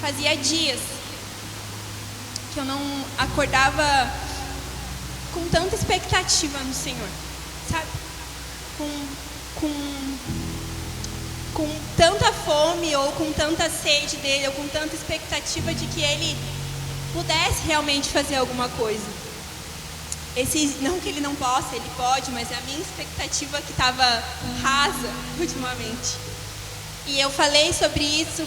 fazia dias que eu não acordava com tanta expectativa no Senhor, sabe? Com tanta fome ou com tanta sede dele, ou com tanta expectativa de que ele pudesse realmente fazer alguma coisa. Não que ele não possa, ele pode, mas é a minha expectativa que estava rasa ultimamente. E eu falei sobre isso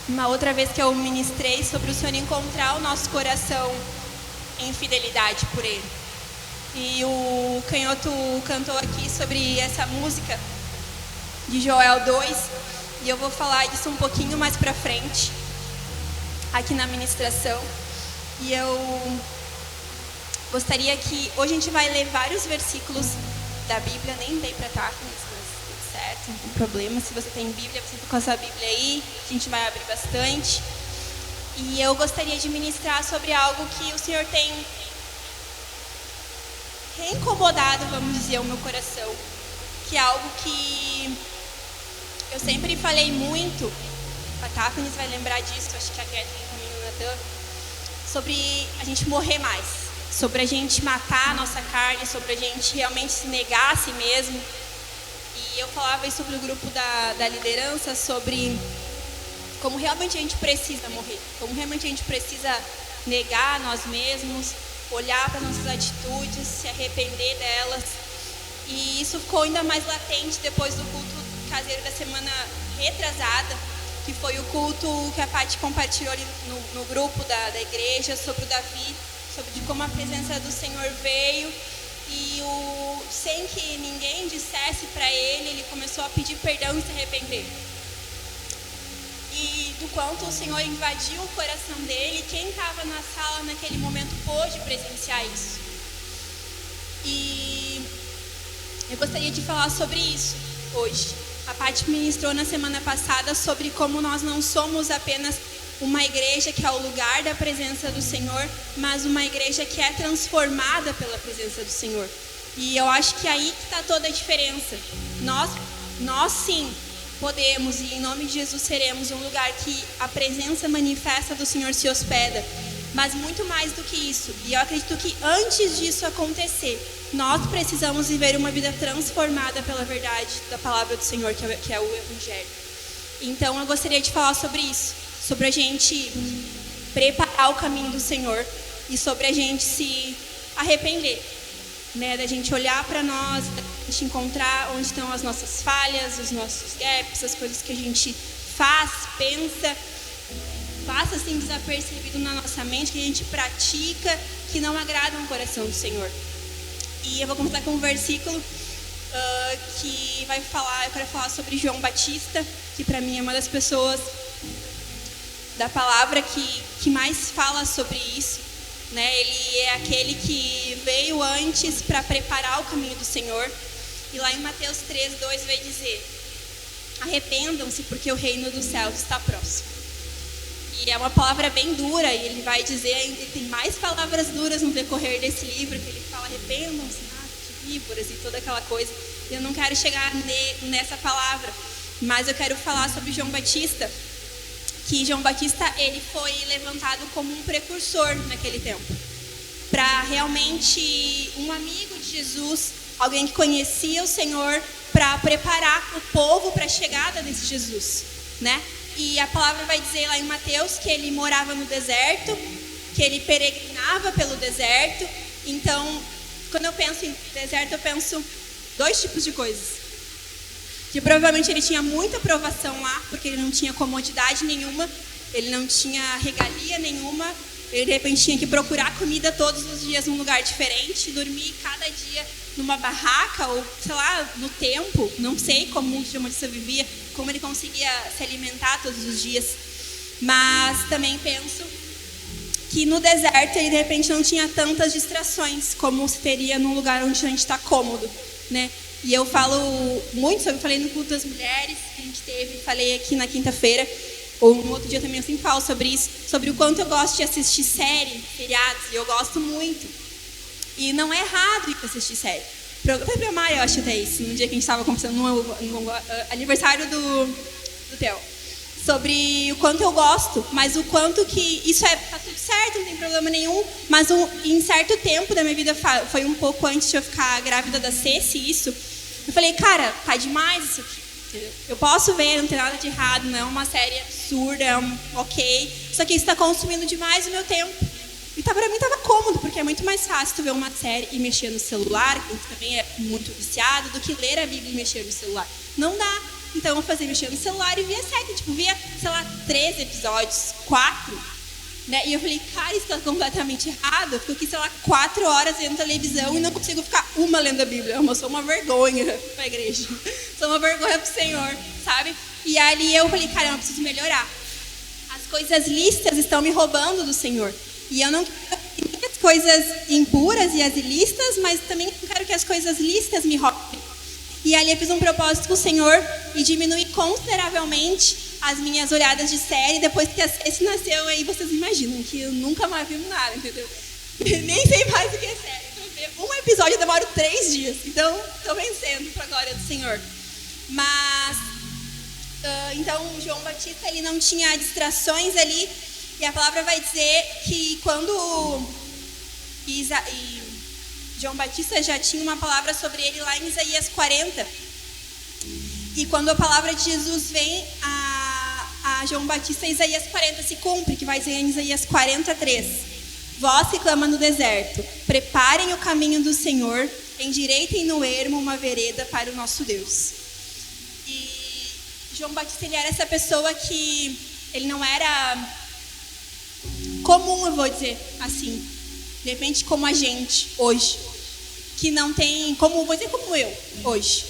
uma outra vez que eu ministrei, sobre o Senhor encontrar o nosso coração em fidelidade por ele. E o Canhoto cantou aqui sobre essa música de Joel 2, e eu vou falar disso um pouquinho mais pra frente, aqui na ministração. E eu gostaria que... Hoje a gente vai ler vários versículos da Bíblia, nem dei pra estar, mas tudo certo, não tem problema. Se você tem Bíblia, você fica com a sua Bíblia aí, a gente vai abrir bastante. E eu gostaria de ministrar sobre algo que o Senhor tem reincomodado, vamos dizer, o meu coração, que é algo que eu sempre falei muito. A Táfnis vai lembrar disso, acho que a Kathleen também, o Natan, sobre a gente morrer mais, sobre a gente matar a nossa carne, sobre a gente realmente se negar a si mesmo. E eu falava isso sobre o grupo da liderança, sobre como realmente a gente precisa morrer, como realmente a gente precisa negar a nós mesmos, olhar para nossas atitudes, se arrepender delas. E isso ficou ainda mais latente depois do culto caseiro da semana retrasada, que foi o culto que a Paty compartilhou ali no grupo da igreja, sobre o Davi, sobre de como a presença do Senhor veio e sem que ninguém dissesse para ele começou a pedir perdão e se arrepender. E do quanto o Senhor invadiu o coração dele, quem estava na sala naquele momento pôde presenciar isso. E eu gostaria de falar sobre isso hoje. A Paty ministrou na semana passada sobre como nós não somos apenas uma igreja que é o lugar da presença do Senhor, mas uma igreja que é transformada pela presença do Senhor. E eu acho que aí que está toda a diferença. Nós sim podemos, e em nome de Jesus seremos um lugar que a presença manifesta do Senhor se hospeda. Mas muito mais do que isso, e eu acredito que antes disso acontecer, nós precisamos viver uma vida transformada pela verdade da palavra do Senhor, que é o Evangelho. Então eu gostaria de falar sobre isso, sobre a gente preparar o caminho do Senhor e sobre a gente se arrepender, né? Da gente olhar para nós, da gente encontrar onde estão as nossas falhas, os nossos gaps, as coisas que a gente faz, pensa, passa assim desapercebido na nossa mente, que a gente pratica, que não agradam o coração do Senhor. E eu vou começar com um versículo que vai falar, eu quero falar sobre João Batista, que para mim é uma das pessoas da palavra que mais fala sobre isso, né? Ele é aquele que veio antes para preparar o caminho do Senhor. E lá em Mateus 3:2 vai dizer: arrependam-se porque o reino dos céus está próximo. E é uma palavra bem dura, e ele vai dizer, ele tem mais palavras duras no decorrer desse livro, que ele fala, arrependam-se, de víboras e toda aquela coisa. Eu não quero chegar nessa palavra, mas eu quero falar sobre João Batista, que João Batista, ele foi levantado como um precursor naquele tempo, para realmente um amigo de Jesus, alguém que conhecia o Senhor, para preparar o povo para a chegada desse Jesus, né? E a palavra vai dizer lá em Mateus que ele morava no deserto, que ele peregrinava pelo deserto. Então, quando eu penso em deserto, eu penso dois tipos de coisas. Que provavelmente ele tinha muita provação lá, porque ele não tinha comodidade nenhuma, ele não tinha regalia nenhuma, ele de repente tinha que procurar comida todos os dias num lugar diferente, dormir cada dia numa barraca ou, sei lá, no tempo, não sei como o João Batista vivia, como ele conseguia se alimentar todos os dias. Mas também penso que no deserto ele de repente não tinha tantas distrações como se teria num lugar onde a gente está cômodo, né? E eu falo muito sobre, falei no culto das mulheres que a gente teve, falei aqui na quinta-feira, ou no outro dia também eu sempre falo sobre isso, sobre o quanto eu gosto de assistir série, seriados, e eu gosto muito. E não é errado assistir série. Até pra Maia, eu acho até isso, no dia que a gente estava conversando no aniversário do Theo. sobre o quanto eu gosto, mas o quanto que isso tá tudo certo, não tem problema nenhum, mas em certo tempo da minha vida, foi um pouco antes de eu ficar grávida da Ceci, isso, eu falei, cara, tá demais isso aqui, entendeu? Eu posso ver, não tem nada de errado, não é uma série absurda, ok, só que isso tá consumindo demais o meu tempo. E pra mim tava cômodo, porque é muito mais fácil tu ver uma série e mexer no celular, que também é muito viciado, do que ler a Bíblia e mexer no celular. Não dá. Então eu fazia mexer no celular e via série, via, sei lá, 3 episódios, 4. Né? E eu falei, cara, isso tá completamente errado. Eu fico aqui, sei lá, 4 horas vendo televisão e não consigo ficar uma lendo a Bíblia. Eu sou uma vergonha pra igreja. Sou uma vergonha pro Senhor, sabe? E ali eu falei, cara, eu preciso melhorar. As coisas lícitas estão me roubando do Senhor. E eu não quero as coisas impuras e as ilícitas, mas também não quero que as coisas lícitas me roubem. E ali eu fiz um propósito com o Senhor e diminui consideravelmente as minhas olhadas de série. Depois que a Ceci nasceu, aí vocês imaginam que eu nunca mais vi nada, entendeu? Nem sei mais o que é série. Um episódio eu demoro 3 dias. Então, estou vencendo para a glória do Senhor. Mas, então, João Batista, ele não tinha distrações ali. E a palavra vai dizer que quando João Batista já tinha uma palavra sobre ele lá em Isaías 40. E quando a palavra de Jesus vem a João Batista, Isaías 40 se cumpre, que vai dizer em Isaías 43. Vós que clama no deserto, preparem o caminho do Senhor, endireitem no ermo uma vereda para o nosso Deus. E João Batista, ele era essa pessoa que ele não era comum, eu vou dizer assim, de repente como a gente hoje, que não tem, vou dizer como eu hoje,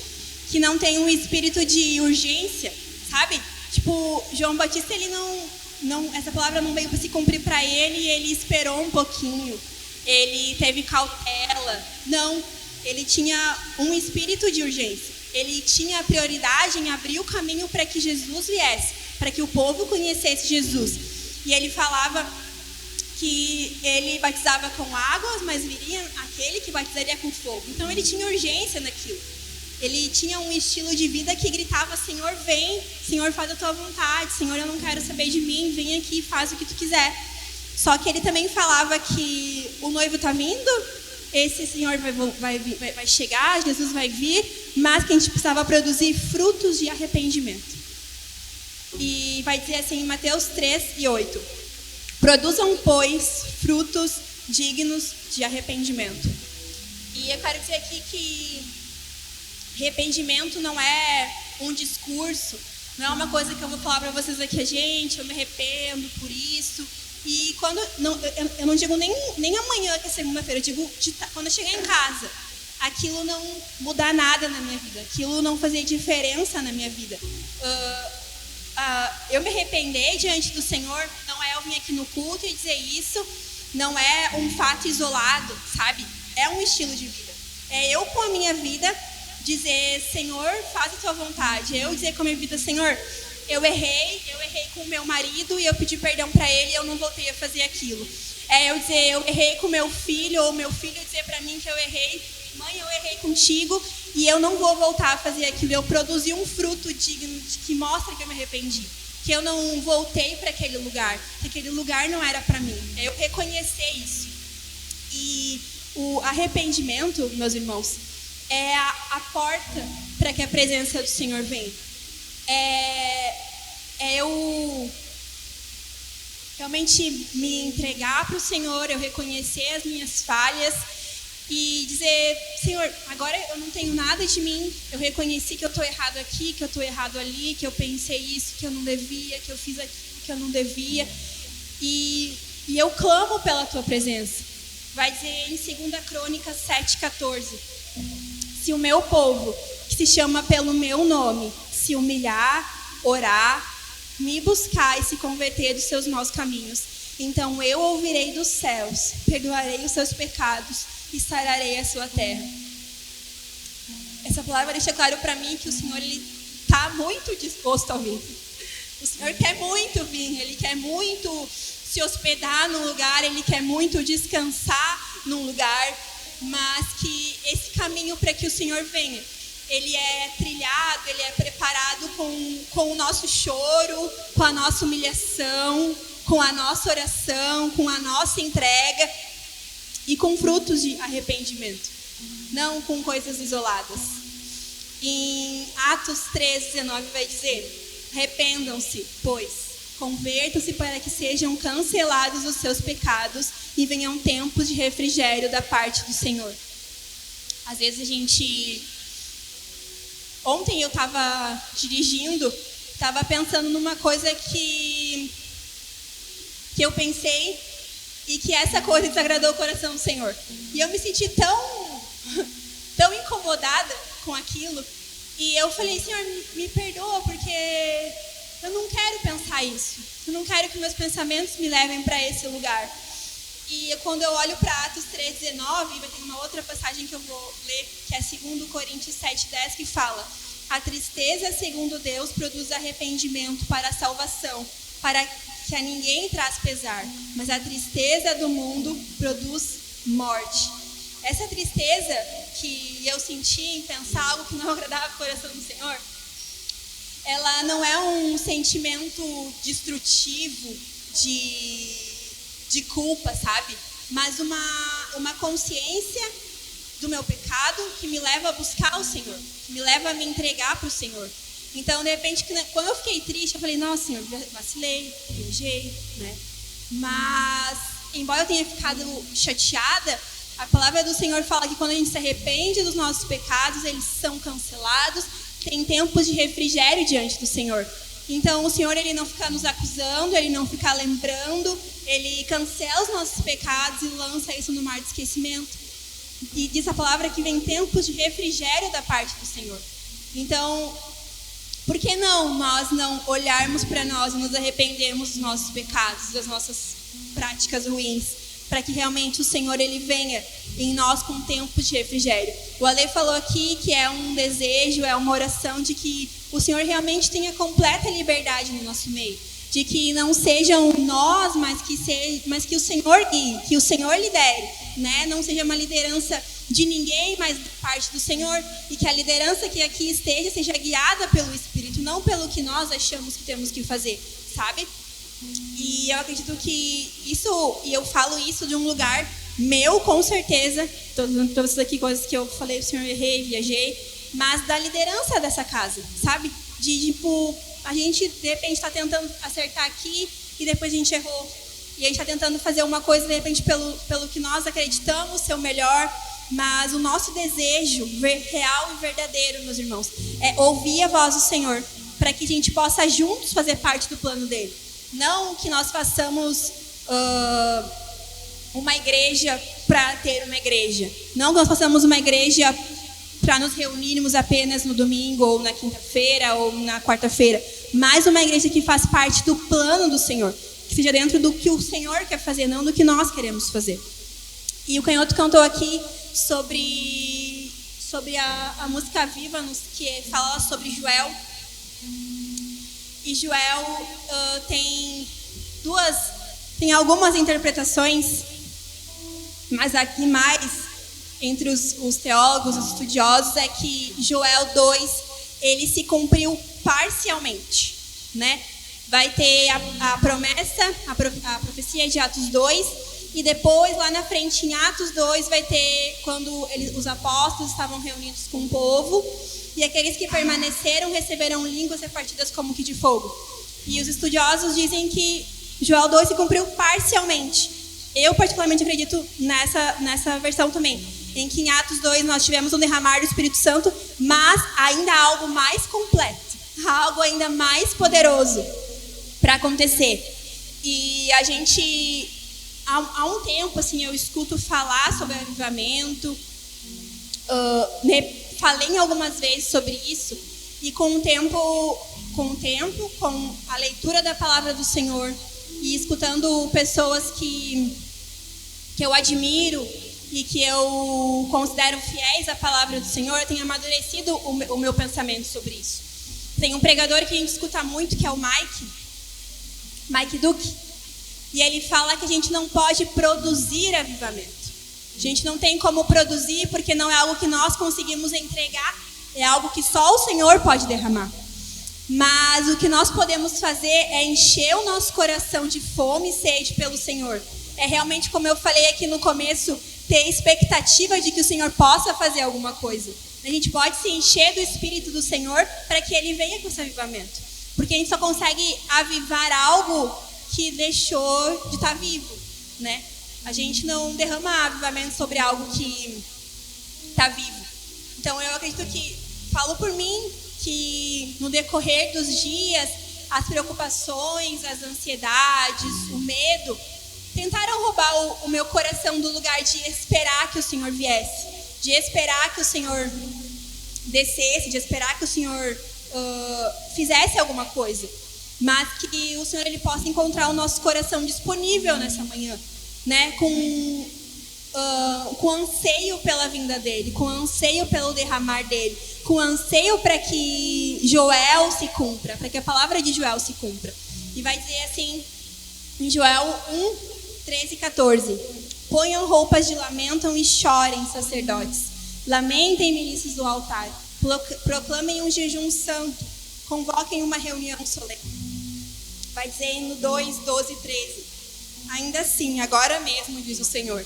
que não tem um espírito de urgência, sabe? Tipo, João Batista, ele não essa palavra não veio para se cumprir para ele, e ele esperou um pouquinho, ele teve cautela, não, ele tinha um espírito de urgência, ele tinha prioridade em abrir o caminho para que Jesus viesse, para que o povo conhecesse Jesus. E ele falava que ele batizava com águas, mas viria aquele que batizaria com fogo. Então ele tinha urgência naquilo. Ele tinha um estilo de vida que gritava, Senhor, vem, Senhor, faz a tua vontade, Senhor, eu não quero saber de mim, vem aqui e faz o que tu quiser. Só que ele também falava que o noivo está vindo, esse Senhor vai chegar, Jesus vai vir, mas que a gente precisava produzir frutos de arrependimento. E vai dizer assim em Mateus 3:8. Produzam, pois, frutos dignos de arrependimento. E eu quero dizer aqui que arrependimento não é um discurso, não é uma coisa que eu vou falar para vocês aqui, gente, eu me arrependo por isso. E quando eu não digo nem amanhã, que é segunda-feira, eu digo quando eu chegar em casa, aquilo não mudar nada na minha vida, aquilo não fazer diferença na minha vida. Eu me arrepender diante do Senhor não é eu vir aqui no culto e dizer isso, não é um fato isolado, sabe? É um estilo de vida. É eu com a minha vida dizer, Senhor, faz a tua vontade. É eu dizer com a minha vida, Senhor, eu errei com o meu marido e eu pedi perdão para ele e eu não voltei a fazer aquilo. É eu dizer, eu errei com o meu filho, ou meu filho dizer para mim que eu errei, mãe, eu errei contigo e eu não vou voltar a fazer aquilo. Eu produzi um fruto digno que mostra que eu me arrependi, que eu não voltei para aquele lugar, que aquele lugar não era para mim. É eu reconhecer isso. E o arrependimento, meus irmãos, é a porta para que a presença do Senhor venha. É eu realmente me entregar para o Senhor, eu reconhecer as minhas falhas e dizer, Senhor, agora eu não tenho nada de mim, eu reconheci que eu estou errado aqui, que eu estou errado ali, que eu pensei isso, que eu não devia, que eu fiz aquilo que eu não devia, e eu clamo pela tua presença. Vai dizer em 2 Crônicas 7:14, se o meu povo, que se chama pelo meu nome, se humilhar, orar, me buscar e se converter dos seus maus caminhos, então eu ouvirei dos céus, perdoarei os seus pecados e sararei a sua terra. Essa palavra deixa claro para mim que o Senhor está muito disposto a vir. O Senhor quer muito vir, Ele quer muito se hospedar num lugar, Ele quer muito descansar num lugar, mas que esse caminho para que o Senhor venha, ele é trilhado, ele é preparado com o nosso choro, com a nossa humilhação, com a nossa oração, com a nossa entrega e com frutos de arrependimento, não com coisas isoladas. Em Atos 3:19 vai dizer: arrependam-se, pois, convertam-se para que sejam cancelados os seus pecados e venham tempos de refrigério da parte do Senhor. Às vezes a gente... Ontem eu estava dirigindo, estava pensando numa coisa que eu pensei e que essa coisa desagradou o coração do Senhor. E eu me senti tão incomodada com aquilo. E eu falei: Senhor, me perdoa, porque eu não quero pensar isso. Eu não quero que meus pensamentos me levem para esse lugar. E quando eu olho para Atos 3:19, vai ter uma outra passagem que eu vou ler, que é 2 Coríntios 7:10, que fala: a tristeza, segundo Deus, produz arrependimento para a salvação, para que a ninguém traz pesar, mas a tristeza do mundo produz morte. Essa tristeza que eu senti em pensar algo que não agradava o coração do Senhor, ela não é um sentimento destrutivo de culpa, sabe? Mas uma consciência do meu pecado que me leva a buscar o Senhor, que me leva a me entregar para o Senhor. Então, de repente, quando eu fiquei triste, eu falei: nossa, Senhor, vacilei, viajei, né? Mas, embora eu tenha ficado chateada, a palavra do Senhor fala que quando a gente se arrepende dos nossos pecados, eles são cancelados, tem tempos de refrigério diante do Senhor. Então, o Senhor, ele não fica nos acusando, ele não fica lembrando, ele cancela os nossos pecados e lança isso no mar de esquecimento. E diz a palavra que vem tempos de refrigério da parte do Senhor. Então, por que nós não olharmos para nós e nos arrependermos dos nossos pecados, das nossas práticas ruins, para que realmente o Senhor, ele venha em nós com tempos de refrigério. O Ale falou aqui que é um desejo, é uma oração de que o Senhor realmente tenha completa liberdade no nosso meio, de que não sejam nós, mas que o Senhor guie, que o Senhor lidere, né? Não seja uma liderança de ninguém, mas da parte do Senhor, e que a liderança que aqui esteja seja guiada pelo Espírito, não pelo que nós achamos que temos que fazer, sabe? E eu acredito que isso, e eu falo isso de um lugar meu, com certeza, todas aqui coisas que eu falei, o Senhor, errei, viajei, mas da liderança dessa casa, sabe? A gente de repente está tentando acertar aqui e depois a gente errou. E a gente está tentando fazer uma coisa de repente pelo que nós acreditamos ser o melhor, mas o nosso desejo real e verdadeiro, meus irmãos, é ouvir a voz do Senhor, para que a gente possa juntos fazer parte do plano dele. Não que nós façamos uma igreja para ter uma igreja. Não que nós façamos uma igreja para nos reunirmos apenas no domingo, ou na quinta-feira, ou na quarta-feira. Mas uma igreja que faz parte do plano do Senhor. Que seja dentro do que o Senhor quer fazer, não do que nós queremos fazer. E o Canhoto cantou aqui sobre a música Viva, que fala sobre Joel. E Joel tem algumas interpretações, mas aqui mais entre os teólogos, os estudiosos, é que Joel 2, ele se cumpriu parcialmente, né? Vai ter a promessa, a profecia de Atos 2, e depois, lá na frente, em Atos 2, vai ter quando os apóstolos estavam reunidos com o povo, e aqueles que permaneceram receberam línguas repartidas como que de fogo. E os estudiosos dizem que Joel 2 se cumpriu parcialmente. Eu particularmente acredito nessa versão também, em que em Atos 2 nós tivemos um derramar do Espírito Santo, mas ainda há algo mais completo, algo ainda mais poderoso para acontecer. E a gente, há um tempo, assim, eu escuto falar sobre avivamento, falei algumas vezes sobre isso, e com a leitura da palavra do Senhor e escutando pessoas que eu admiro e que eu considero fiéis à palavra do Senhor, eu tenho amadurecido o meu pensamento sobre isso. Tem um pregador que a gente escuta muito, que é o Mike Duke, e ele fala que a gente não pode produzir avivamento. A gente não tem como produzir porque não é algo que nós conseguimos entregar É algo que só o Senhor pode derramar. Mas o que nós podemos fazer é encher o nosso coração de fome e sede pelo Senhor. É realmente, como eu falei aqui no começo, ter expectativa de que o Senhor possa fazer alguma coisa. A gente pode se encher do Espírito do Senhor para que Ele venha com esse avivamento. Porque a gente só consegue avivar algo que deixou de estar vivo, né? A gente não derrama avivamento sobre algo que está vivo. Então eu acredito que, falo por mim, que no decorrer dos dias, as preocupações, as ansiedades, o medo, tentaram roubar o meu coração do lugar de esperar que o Senhor viesse, de esperar que o Senhor descesse, de esperar que o Senhor fizesse alguma coisa. Mas que o Senhor ele possa encontrar o nosso coração disponível nessa manhã, né? Com anseio pela vinda dele, com anseio pelo derramar dele, com anseio para que Joel se cumpra, para que a palavra de Joel se cumpra. E vai dizer assim, em Joel 1, 13 e 14: ponham roupas de lamento e chorem, sacerdotes. Lamentem, ministros do altar. Proclamem um jejum santo. Convoquem uma reunião solene. Vai dizer no 2, 12 e 13: ainda assim, agora mesmo, diz o Senhor,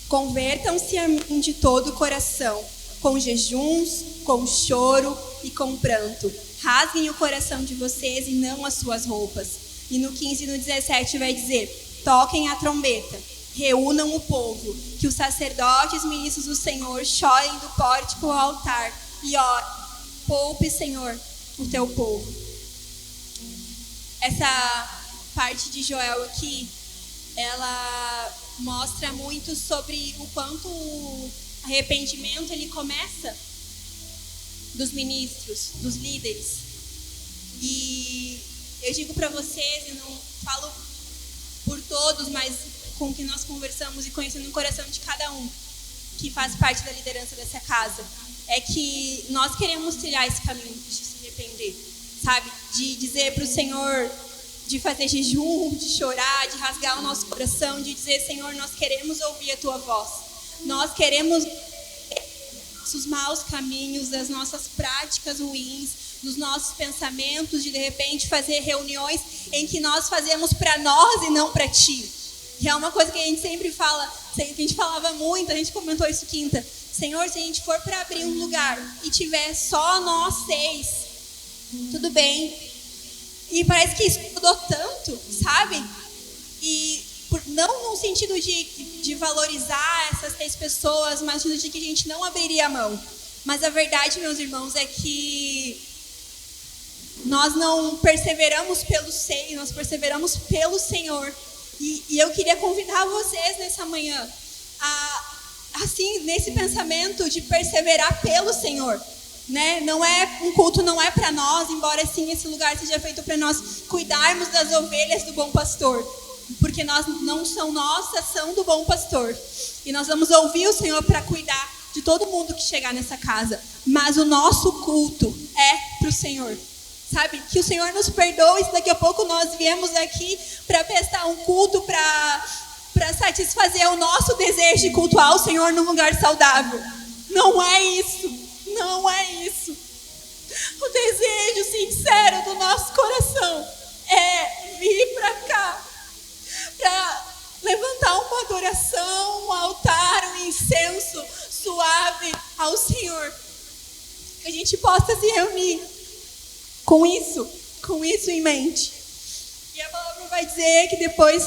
convertam-se a mim de todo o coração, com jejuns, com choro e com pranto. Rasguem o coração de vocês e não as suas roupas. E no 15 e no 17 vai dizer: toquem a trombeta, reúnam o povo, que os sacerdotes ministros do Senhor chorem do pórtico ao altar e orem. Poupe, Senhor, o teu povo. Essa parte de Joel aqui, ela mostra muito sobre o quanto o arrependimento ele começa dos ministros, dos líderes. E eu digo para vocês, e não falo por todos, mas com o que nós conversamos e conhecendo o coração de cada um que faz parte da liderança dessa casa, é que nós queremos trilhar esse caminho de se arrepender, sabe? De dizer para o Senhor, de fazer jejum, de chorar, de rasgar o nosso coração, de dizer: Senhor, nós queremos ouvir a Tua voz. Nós queremos os maus caminhos, das nossas práticas ruins, dos nossos pensamentos, de repente fazer reuniões em que nós fazemos para nós e não para Ti. Que é uma coisa que a gente sempre fala, que a gente falava muito, a gente comentou isso quinta. Senhor, se a gente for para abrir um lugar e tiver só nós 6, tudo bem. E parece que isso mudou tanto, sabe? E não no sentido de valorizar essas 6 pessoas, mas no sentido de que a gente não abriria a mão. Mas a verdade, meus irmãos, é que nós não perseveramos pelo Senhor, nós perseveramos pelo Senhor. E eu queria convidar vocês nessa manhã assim, nesse pensamento de perseverar pelo Senhor, né? Não é um culto, não é para nós, embora sim esse lugar seja feito para nós cuidarmos das ovelhas do bom pastor, porque nós não são nossa, são do bom pastor. E nós vamos ouvir o Senhor para cuidar de todo mundo que chegar nessa casa. Mas o nosso culto é para o Senhor. Sabe? Que o Senhor nos perdoe se daqui a pouco nós viemos aqui para prestar um culto, para satisfazer o nosso desejo de cultuar o Senhor num lugar saudável. Não é isso. Não é isso. O desejo sincero do nosso coração é vir para cá, para levantar uma adoração, um altar, um incenso suave ao Senhor. Que a gente possa se reunir com isso em mente. E a palavra vai dizer que depois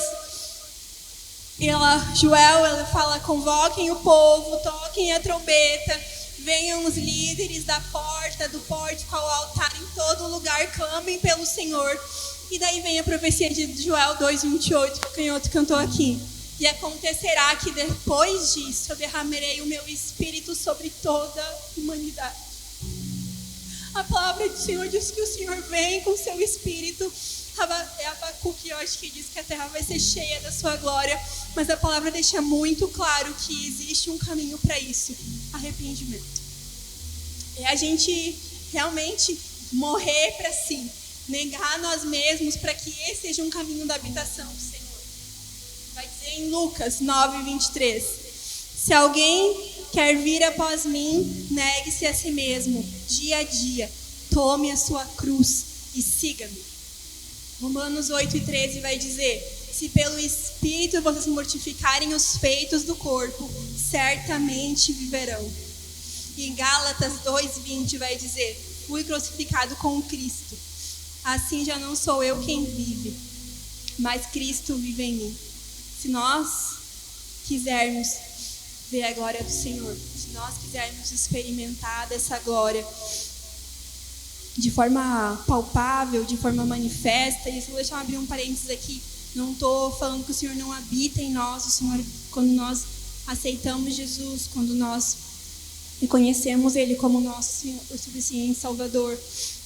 Joel fala: convoquem o povo, toquem a trombeta, venham os líderes da porta, do pórtico ao altar, em todo lugar, clamem pelo Senhor. E daí vem a profecia de Joel 2:28, que o canhoto cantou aqui. E acontecerá que depois disso eu derramarei o meu espírito sobre toda a humanidade. A palavra do Senhor diz que o Senhor vem com o seu espírito. É Abacuque, eu acho que diz que a terra vai ser cheia da sua glória. Mas a palavra deixa muito claro que existe um caminho para isso: arrependimento. É a gente realmente morrer para si, negar nós mesmos, para que esse seja um caminho da habitação do Senhor. Vai dizer em Lucas 9:23: se alguém quer vir após mim, negue-se a si mesmo, dia a dia, tome a sua cruz e siga-me. Romanos 8:13 vai dizer: se pelo Espírito vocês mortificarem os feitos do corpo, certamente viverão. E em Gálatas 2:20 vai dizer: fui crucificado com Cristo. Assim já não sou eu quem vive, mas Cristo vive em mim. Se nós quisermos ver a glória do Senhor, se nós quisermos experimentar dessa glória de forma palpável, de forma manifesta, e se eu deixar abrir um parênteses aqui, não estou falando que o Senhor não habita em nós. O Senhor, quando nós aceitamos Jesus, quando nós reconhecemos Ele como nosso Senhor, o suficiente Salvador,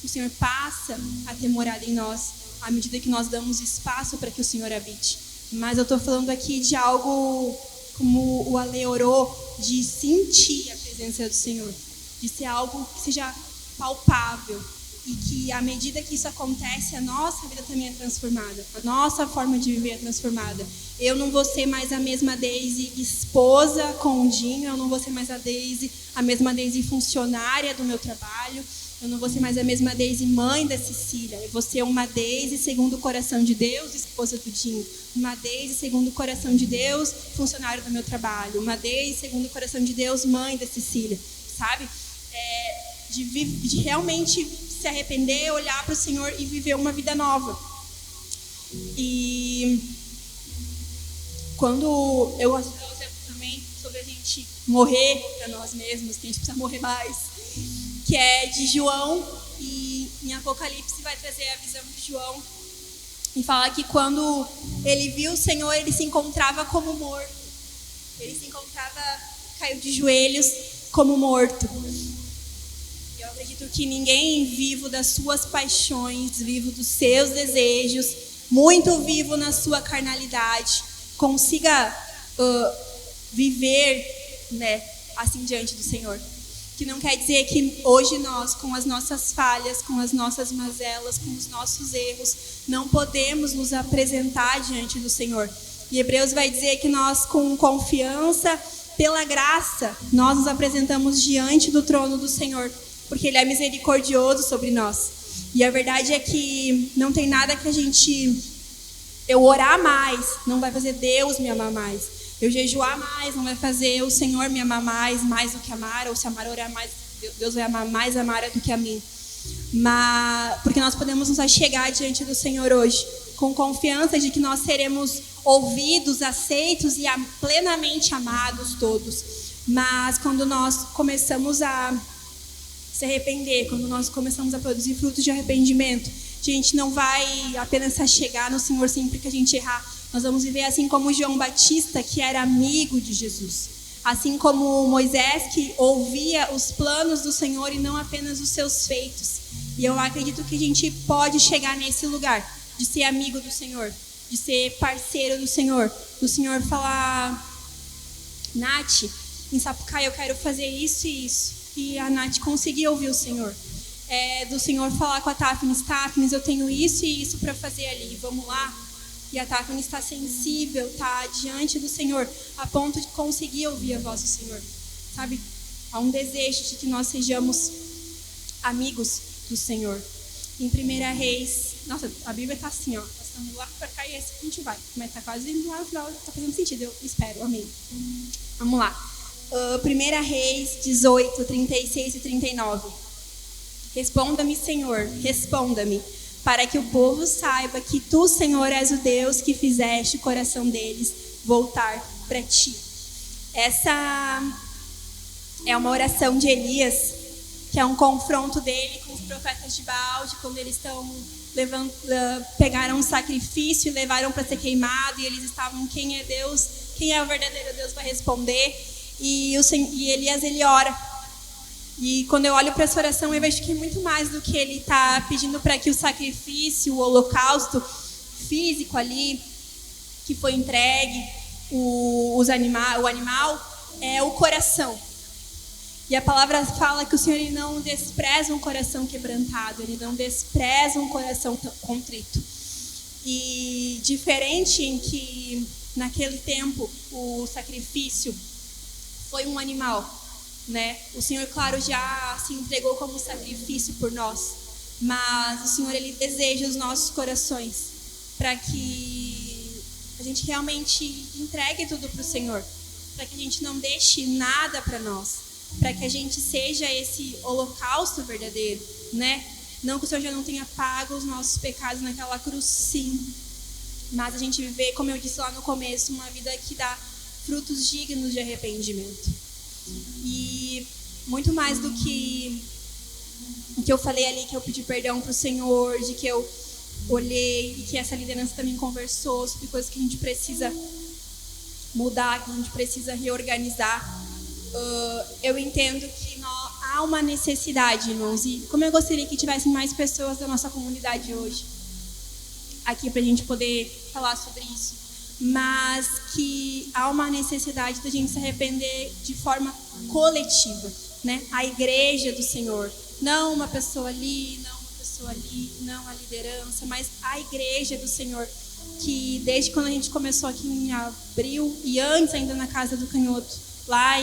o Senhor passa a ter morada em nós, à medida que nós damos espaço para que o Senhor habite. Mas eu estou falando aqui de algo, como o Ale orou, de sentir a presença do Senhor, de ser algo que seja palpável, e que à medida que isso acontece, a nossa vida também é transformada, a nossa forma de viver é transformada. Eu não vou ser mais a mesma Deise esposa com o Dinho, eu não vou ser mais a mesma Deise funcionária do meu trabalho, eu não vou ser mais a mesma Deise mãe da Cecília, eu vou ser uma Deise segundo o coração de Deus, esposa do Dinho, uma Deise segundo o coração de Deus, funcionário do meu trabalho, uma Deise segundo o coração de Deus, mãe da Cecília, sabe? De realmente se arrepender, olhar para o Senhor e viver uma vida nova. E quando eu acho também sobre a gente morrer para nós mesmos, que a gente precisa morrer mais, que é de João, e em Apocalipse vai trazer a visão de João e fala que quando ele viu o Senhor, ele se encontrava como morto. Ele se encontrava, caiu de joelhos como morto. Eu acredito que ninguém vivo das suas paixões, vivo dos seus desejos, muito vivo na sua carnalidade, consiga viver, né, assim diante do Senhor. Que não quer dizer que hoje nós, com as nossas falhas, com as nossas mazelas, com os nossos erros, não podemos nos apresentar diante do Senhor. E Hebreus vai dizer que nós, com confiança, pela graça, nós nos apresentamos diante do trono do Senhor, porque Ele é misericordioso sobre nós. E a verdade é que não tem nada que eu orar mais não vai fazer Deus me amar mais. Eu jejuar mais não vai fazer o Senhor me amar mais do que amar, ou se amar orar mais, Deus vai amar mais a Mara do que a mim. Porque nós podemos nos achegar diante do Senhor hoje, com confiança de que nós seremos ouvidos, aceitos e plenamente amados todos. Mas quando nós começamos a se arrepender, quando nós começamos a produzir frutos de arrependimento, a gente não vai apenas se achegar no Senhor sempre que a gente errar. Nós vamos viver assim como João Batista, que era amigo de Jesus. Assim como Moisés, que ouvia os planos do Senhor e não apenas os seus feitos. E eu acredito que a gente pode chegar nesse lugar, de ser amigo do Senhor, de ser parceiro do Senhor falar: Nath, em Sapucaí eu quero fazer isso e isso. E a Nath conseguir ouvir o Senhor. Do Senhor falar com a Táfnis, eu tenho isso e isso para fazer ali, vamos lá. E a Táfnis está sensível, está diante do Senhor, a ponto de conseguir ouvir a voz do Senhor. Sabe? Há um desejo de que nós sejamos amigos do Senhor. Em 1 Reis, nossa, a Bíblia está assim, ó, passando lá para cá e esse a gente vai. Mas está quase indo lá no final, está fazendo sentido, eu espero, amém. Vamos lá. 1 Reis 18, 36 e 39. Responda-me, Senhor, responda-me, para que o povo saiba que tu, Senhor, és o Deus que fizeste o coração deles voltar para ti. Essa é uma oração de Elias, que é um confronto dele com os profetas de Baal, de quando eles pegaram um sacrifício e levaram para ser queimado, e eles estavam: quem é Deus? Quem é o verdadeiro Deus para responder? E Elias, ele ora. E quando eu olho para essa oração, eu vejo que é muito mais do que ele está pedindo para que o sacrifício, o holocausto físico ali, que foi entregue, o animal, é o coração. E a palavra fala que o Senhor, ele não despreza um coração quebrantado, ele não despreza um coração contrito. E diferente em que naquele tempo o sacrifício foi um animal, né? O Senhor, claro, já se entregou como sacrifício por nós, mas o Senhor, Ele deseja os nossos corações para que a gente realmente entregue tudo para o Senhor, para que a gente não deixe nada para nós, para que a gente seja esse holocausto verdadeiro, né? Não que o Senhor já não tenha pago os nossos pecados naquela cruz, sim, mas a gente viver, como eu disse lá no começo, uma vida que dá frutos dignos de arrependimento. E muito mais do que o que eu falei ali, que eu pedi perdão para o Senhor, de que eu olhei e que essa liderança também conversou sobre coisas que a gente precisa mudar, que a gente precisa reorganizar. Eu entendo que há uma necessidade, irmãos, e como eu gostaria que tivessem mais pessoas da nossa comunidade hoje aqui para a gente poder falar sobre isso, mas que há uma necessidade da gente se arrepender de forma coletiva, né? A igreja do Senhor, não uma pessoa ali, não uma pessoa ali, não a liderança, mas a igreja do Senhor, que desde quando a gente começou aqui em abril e antes ainda na Casa do Canhoto, lá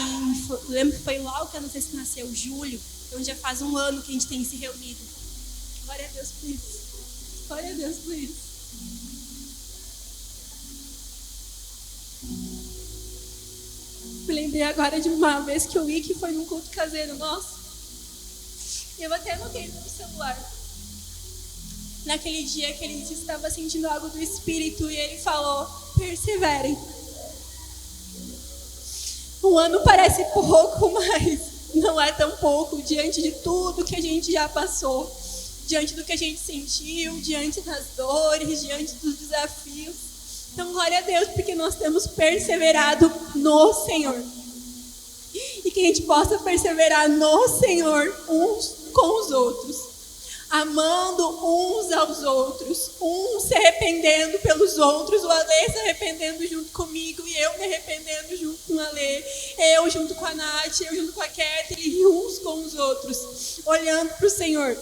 lembro que foi logo que a Ana nasceu, julho, então já faz um ano que a gente tem se reunido. Glória a Deus por isso. Glória a Deus por isso. Me lembrei agora de uma vez que eu vi que foi num culto caseiro nosso. E eu até anotei no meu celular. Naquele dia que ele estava sentindo algo do Espírito e ele falou: perseverem. Um ano parece pouco, mas não é tão pouco diante de tudo que a gente já passou, diante do que a gente sentiu, diante das dores, diante dos desafios. Então, glória a Deus, porque nós temos perseverado no Senhor. E que a gente possa perseverar no Senhor uns com os outros, amando uns aos outros, uns se arrependendo pelos outros, o Alê se arrependendo junto comigo e eu me arrependendo junto com o Alê, eu junto com a Nath, eu junto com a Kathleen e uns com os outros, olhando para o Senhor,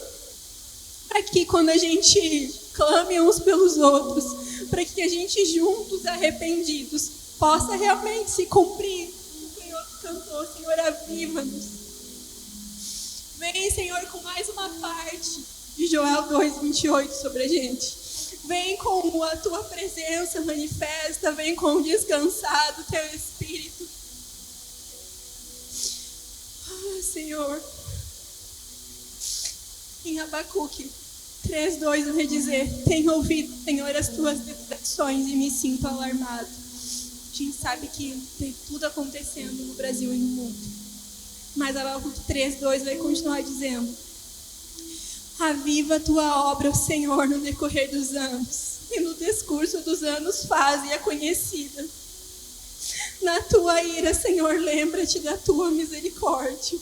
para que quando a gente clame uns pelos outros, para que a gente juntos arrependidos possa realmente se cumprir o que o Senhor cantou: Senhor, aviva-nos. Vem, Senhor, com mais uma parte de Joel 2:28 sobre a gente. Vem com a tua presença manifesta, vem com o descansar do teu Espírito. Senhor, em Abacuque 3:2 vai dizer: tenho ouvido, Senhor, as tuas declarações e me sinto alarmado. A gente sabe que tem tudo acontecendo no Brasil e no mundo. Mas Abacuque 3:2 vai continuar dizendo: aviva a tua obra, Senhor, no decorrer dos anos, e no discurso dos anos faze-a conhecida. Na tua ira, Senhor, lembra-te da tua misericórdia.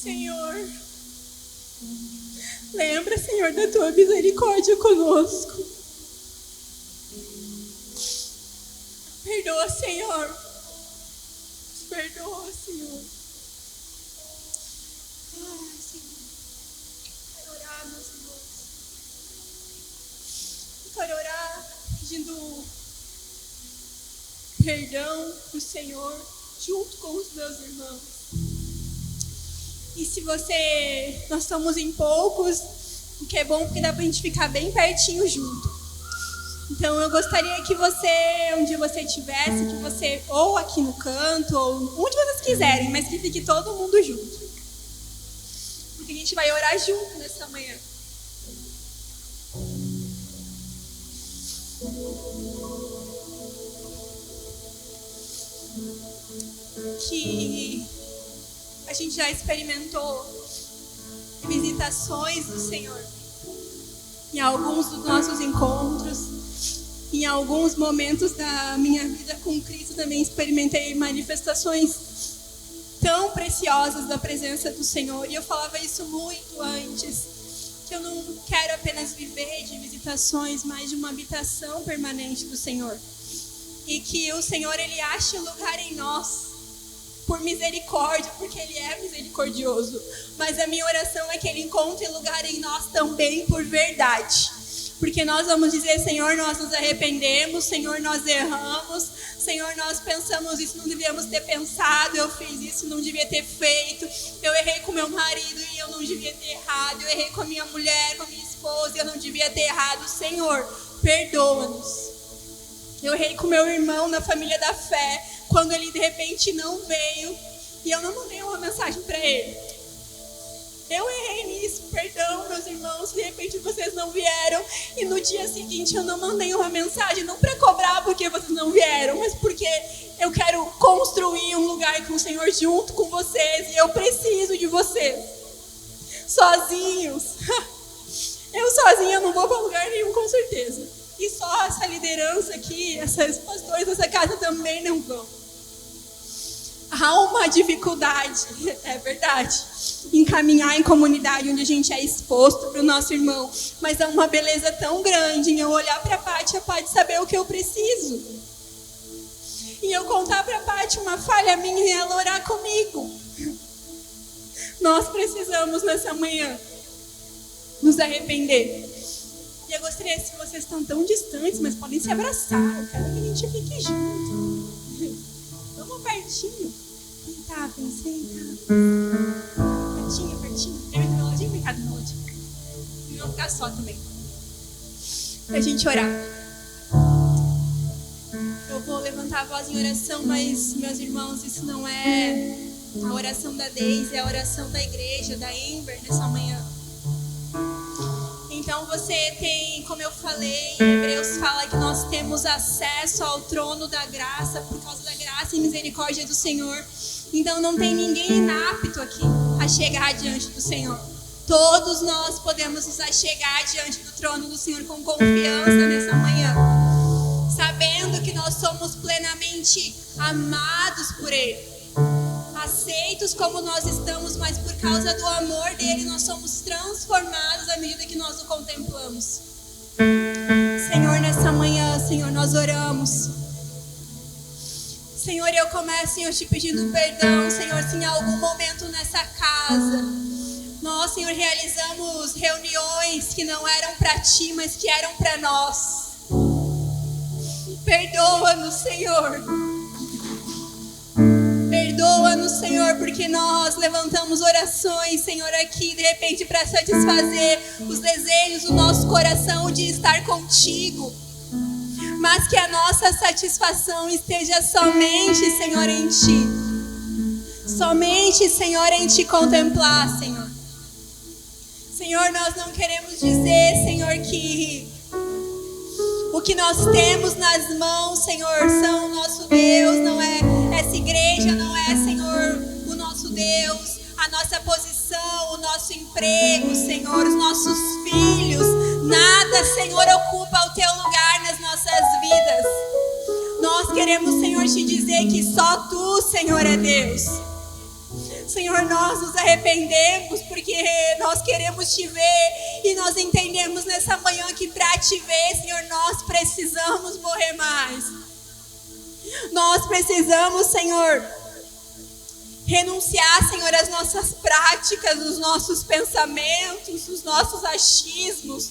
Senhor, lembra, Senhor, da tua misericórdia conosco. Perdoa, Senhor. Perdoa, Senhor. Ai, Senhor. Quero orar, meus irmãos. Quero orar pedindo perdão para o Senhor junto com os meus irmãos. E se nós estamos em poucos, o que é bom porque dá pra gente ficar bem pertinho junto. Então eu gostaria que você, onde você estivesse, que você, ou aqui no canto, ou onde vocês quiserem, mas que fique todo mundo junto. Porque a gente vai orar junto nessa manhã. Que a gente já experimentou visitações do Senhor em alguns dos nossos encontros, em alguns momentos da minha vida com Cristo também experimentei manifestações tão preciosas da presença do Senhor. E eu falava isso muito antes, que eu não quero apenas viver de visitações, mas de uma habitação permanente do Senhor. E que o Senhor, Ele ache lugar em nós por misericórdia, porque Ele é misericordioso. Mas a minha oração é que Ele encontre lugar em nós também por verdade. Porque nós vamos dizer, Senhor, nós nos arrependemos, Senhor, nós erramos, Senhor, nós pensamos isso, não devíamos ter pensado, eu fiz isso, não devia ter feito, eu errei com meu marido e eu não devia ter errado, eu errei com a minha mulher, com a minha esposa e eu não devia ter errado. Senhor, perdoa-nos. Eu errei com meu irmão na família da fé, quando ele de repente não veio e eu não mandei uma mensagem para ele. Eu errei nisso, perdão, meus irmãos, de repente vocês não vieram e no dia seguinte eu não mandei uma mensagem, não para cobrar porque vocês não vieram, mas porque eu quero construir um lugar com o Senhor junto com vocês e eu preciso de vocês. Sozinhos, eu sozinha não vou para lugar nenhum, com certeza. E só essa liderança aqui, esses pastores dessa casa também não vão. Há uma dificuldade, é verdade, em caminhar em comunidade onde a gente é exposto para o nosso irmão. Mas é uma beleza tão grande em eu olhar para a Paty saber o que eu preciso. E eu contar para a Paty uma falha minha e ela orar comigo. Nós precisamos nessa manhã nos arrepender. E eu gostaria, se vocês estão tão distantes, mas podem se abraçar. Eu quero que a gente fique junto. Vamos pertinho. Tá, pensei, tá. Pertinho, pertinho. Lembra do melodinho? Obrigada, melodinho. E não ficar só também. Pra gente orar. Eu vou levantar a voz em oração, mas, meus irmãos, isso não é a oração da Deise, é a oração da igreja, da Ember, nessa manhã. Então você tem, como eu falei, em Hebreus fala que nós temos acesso ao trono da graça por causa da graça e misericórdia do Senhor. Então não tem ninguém inapto aqui a chegar diante do Senhor. Todos nós podemos nos achegar diante do trono do Senhor com confiança nessa manhã, sabendo que nós somos plenamente amados por Ele, aceitos como nós estamos, mas por causa do amor dele nós somos transformados à medida que nós o contemplamos. Senhor, nessa manhã, Senhor, nós oramos. Senhor, eu começo, Senhor, te pedindo perdão, Senhor, se em algum momento nessa casa nós, Senhor, realizamos reuniões que não eram para ti, mas que eram para nós. Perdoa-nos, Senhor. Perdoa-nos, Senhor, porque nós levantamos orações, Senhor, aqui, de repente, para satisfazer os desejos do nosso coração de estar contigo. Mas que a nossa satisfação esteja somente, Senhor, em Ti. Somente, Senhor, em Te contemplar, Senhor. Senhor, nós não queremos dizer, Senhor, que o que nós temos nas mãos, Senhor, são o nosso Deus, não é essa igreja, não é, Senhor, o nosso Deus, a nossa posição, o nosso emprego, Senhor, os nossos filhos. Nada, Senhor, ocupa o Teu lugar nas nossas vidas. Nós queremos, Senhor, te dizer que só Tu, Senhor, é Deus. Senhor, nós nos arrependemos porque nós queremos Te ver e nós entendemos nessa manhã que para Te ver, Senhor, nós precisamos morrer mais. Nós precisamos, Senhor, renunciar, Senhor, às nossas práticas, os nossos pensamentos, os nossos achismos.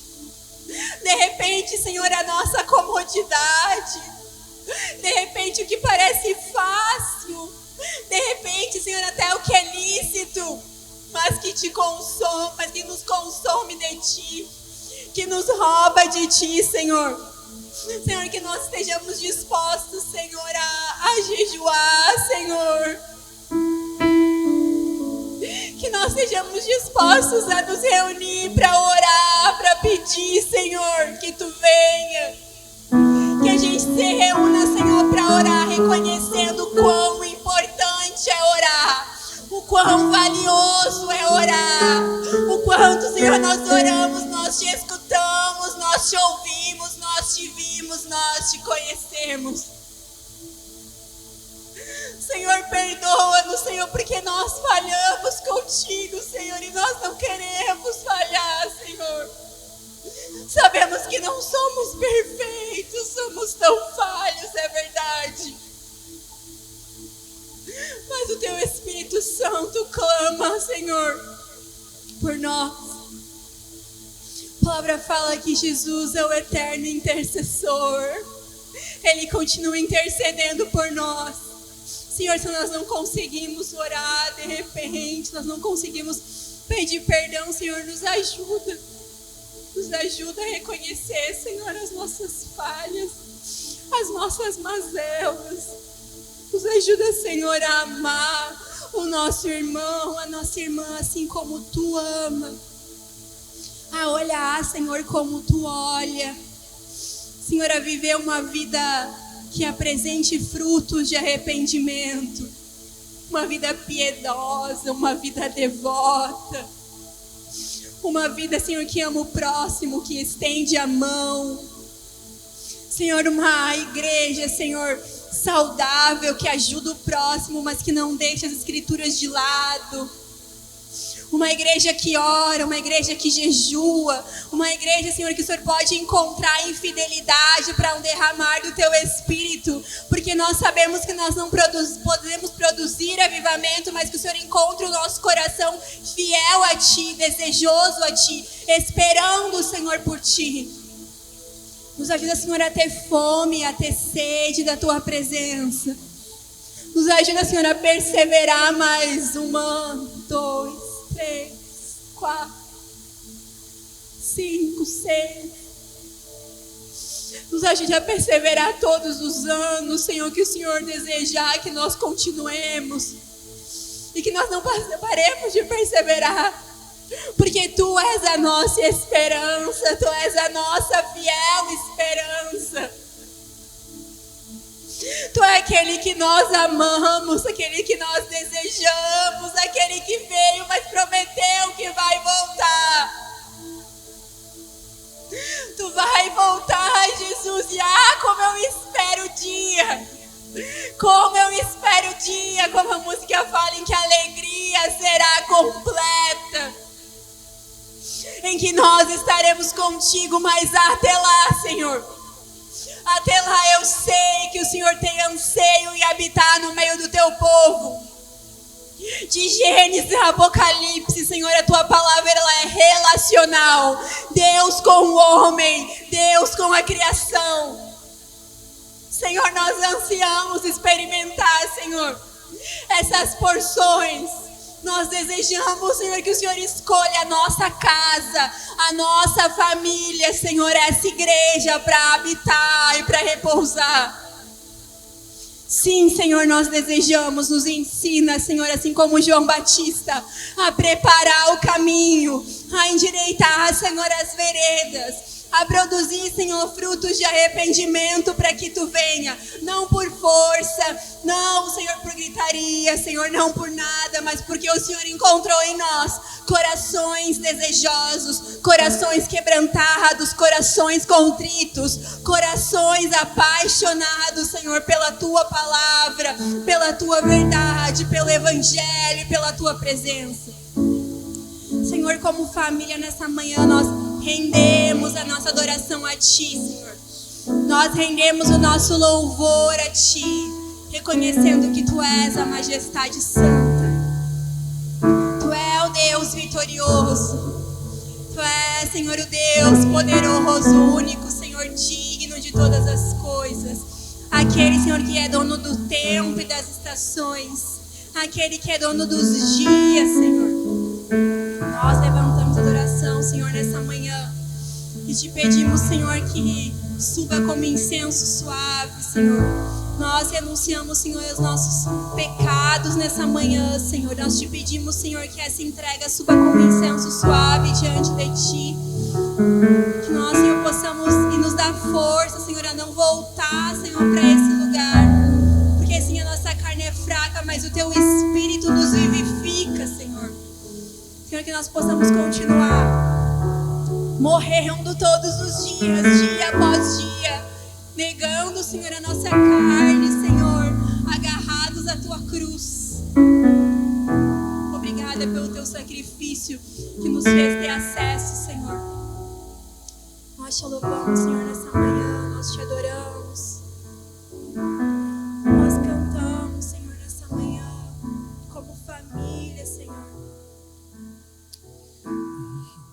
De repente, Senhor, a nossa comodidade. De repente, o que parece fácil. De repente, Senhor, até o que é lícito, mas que te consome, mas que nos consome de Ti, que nos rouba de Ti, Senhor. Senhor, que nós estejamos dispostos, Senhor, a jejuar, Senhor. Que nós estejamos dispostos a nos reunir para orar, para pedir, Senhor, que Tu venha. Que a gente se reúna, Senhor, para orar, reconhecendo o quão importante é orar, o quão valioso é orar, o quanto, Senhor, nós oramos, nós Te escutamos, nós Te ouvimos, nós Te vimos, nós Te conhecemos. Senhor, perdoa-nos, Senhor, porque nós falhamos contigo, Senhor, e nós não queremos falhar, Senhor. Sabemos que não somos perfeitos, somos tão falhos, é verdade. Mas o Teu Espírito Santo clama, Senhor, por nós. A palavra fala que Jesus é o eterno intercessor. Ele continua intercedendo por nós. Senhor, se nós não conseguimos orar de repente, nós não conseguimos pedir perdão, Senhor, nos ajuda. Nos ajuda a reconhecer, Senhor, as nossas falhas, as nossas mazelas. Nos ajuda, Senhor, a amar o nosso irmão, a nossa irmã, assim como Tu ama. A olhar, Senhor, como Tu olha. Senhor, a viver uma vida que apresente frutos de arrependimento. Uma vida piedosa, uma vida devota. Uma vida, Senhor, que ama o próximo, que estende a mão. Senhor, uma igreja, Senhor, saudável, que ajuda o próximo, mas que não deixa as escrituras de lado. Uma igreja que ora, uma igreja que jejua, uma igreja, Senhor, que o Senhor pode encontrar em fidelidade para um derramar do Teu Espírito, porque nós sabemos que nós não podemos produzir avivamento, mas que o Senhor encontre o nosso coração fiel a Ti, desejoso a Ti, esperando, Senhor, por Ti. Nos ajuda, Senhor, a ter fome, a ter sede da Tua presença. Nos ajuda, Senhor, a perseverar mais 1, 2, 3, 4, 5, 6. Nos ajude a perseverar todos os anos, Senhor, que o Senhor desejar que nós continuemos e que nós não paremos de perseverar, porque Tu és a nossa esperança, Tu és a nossa fiel esperança. Tu é aquele que nós amamos, aquele que nós desejamos, aquele que veio, mas prometeu que vai voltar. Tu vai voltar, Jesus, e como eu espero o dia. Como eu espero o dia, como a música fala, em que a alegria será completa. Em que nós estaremos contigo, mas até lá, Senhor. Até lá eu sei que o Senhor tem anseio em habitar no meio do Teu povo. De Gênesis a Apocalipse, Senhor, a Tua palavra ela é relacional. Deus com o homem, Deus com a criação. Senhor, nós ansiamos experimentar, Senhor, essas porções. Nós desejamos, Senhor, que o Senhor escolha a nossa casa, a nossa família, Senhor, essa igreja para habitar e para repousar. Sim, Senhor, nós desejamos, nos ensina, Senhor, assim como João Batista, a preparar o caminho, a endireitar, Senhor, as veredas, a produzir, Senhor, frutos de arrependimento para que Tu venha, não por força, não, Senhor, por gritaria, Senhor, não por nada, mas porque o Senhor encontrou em nós corações desejosos, corações quebrantados, corações contritos, corações apaixonados, Senhor, pela Tua palavra, pela Tua verdade, pelo Evangelho, pela Tua presença. Senhor, como família nessa manhã nós rendemos a nossa adoração a Ti, Senhor. Nós rendemos o nosso louvor a Ti, reconhecendo que Tu és a majestade santa. Tu és o Deus vitorioso. Tu és, Senhor, o Deus poderoso, único, Senhor, digno de todas as coisas. Aquele, Senhor, que é dono do tempo e das estações. Aquele que é dono dos dias, Senhor. Nós levantamos adoração, Senhor, nessa manhã. E Te pedimos, Senhor, que suba como incenso suave, Senhor. Nós renunciamos, Senhor, aos nossos pecados nessa manhã, Senhor. Nós Te pedimos, Senhor, que essa entrega suba como incenso suave diante de Ti. Que nós, Senhor, possamos e nos dar força, Senhor, a não voltar, Senhor, para esse lugar. Porque, Senhor, a nossa carne é fraca, mas o Teu Espírito nos vivifica, Senhor. Senhor, que nós possamos continuar morrendo todos os dias, dia após dia, negando, Senhor, a nossa carne, Senhor, agarrados à Tua cruz. Obrigada pelo Teu sacrifício que nos fez ter acesso, Senhor. Nós Te louvamos, Senhor, nessa manhã, nós Te adoramos. Nós cantamos, Senhor, nessa manhã, como família, Senhor.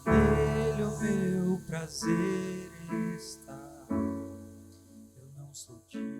Nele o meu prazer em estar. Eu não sou digno